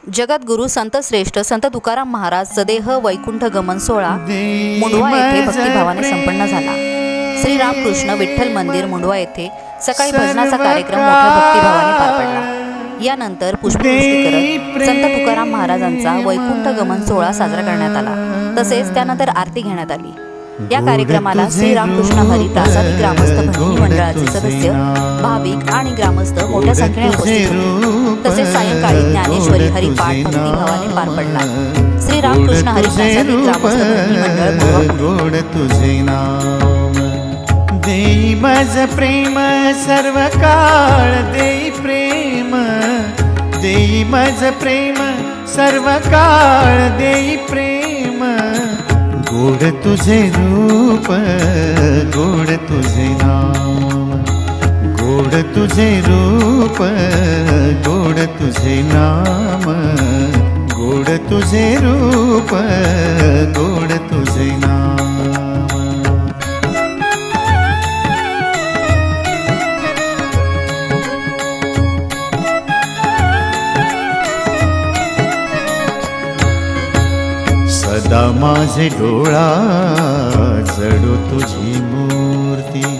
जगद्गुरु संत श्रेष्ठ संत तुकाराम महाराज सदेह वैकुंठ गमन सोहळा मुंडवा येथे भक्तिभावाने संपन्न झाला। श्री रामकृष्ण विठ्ठल मंदिर मुंडवा येथे सकाळी भजनाचा कार्यक्रम मोठ्या भक्तिभावाने पार पडला। यानंतर पुष्पवृष्टी करत संत तुकाराम महाराजांचा वैकुंठ गमन सोहळा साजरा करण्यात आला। तसेच त्यानंतर आरती घेण्यात आली। या कार्यक्रमाला श्री रामकृष्ण हरी प्रासादिक ग्रामस्थ भजनी मंडळाचे सदस्य, भाविक आणि ग्रामस्थ मोठ्या संख्येने उपस्थित होते। तसेच सायंकाळी ज्ञानेश्वरी हरिपाठ भक्तिभावाने पार पडला। श्री रामकृष्ण हरी प्रासादिक ग्रामस्थ भजनी मंडळ तुझे नाम देई माझ प्रेम सर्व काळ देई प्रेम देई माझ प्रेम सर्व काळ देई प्रेम गोड तुझे रूप गोड तुझे नाम गोड तुझे रूप गोड तुझे नाम गोड तुझे रूप गोड तुझे नाम। सदा माझे डोळा जडो तुझी मूर्ती।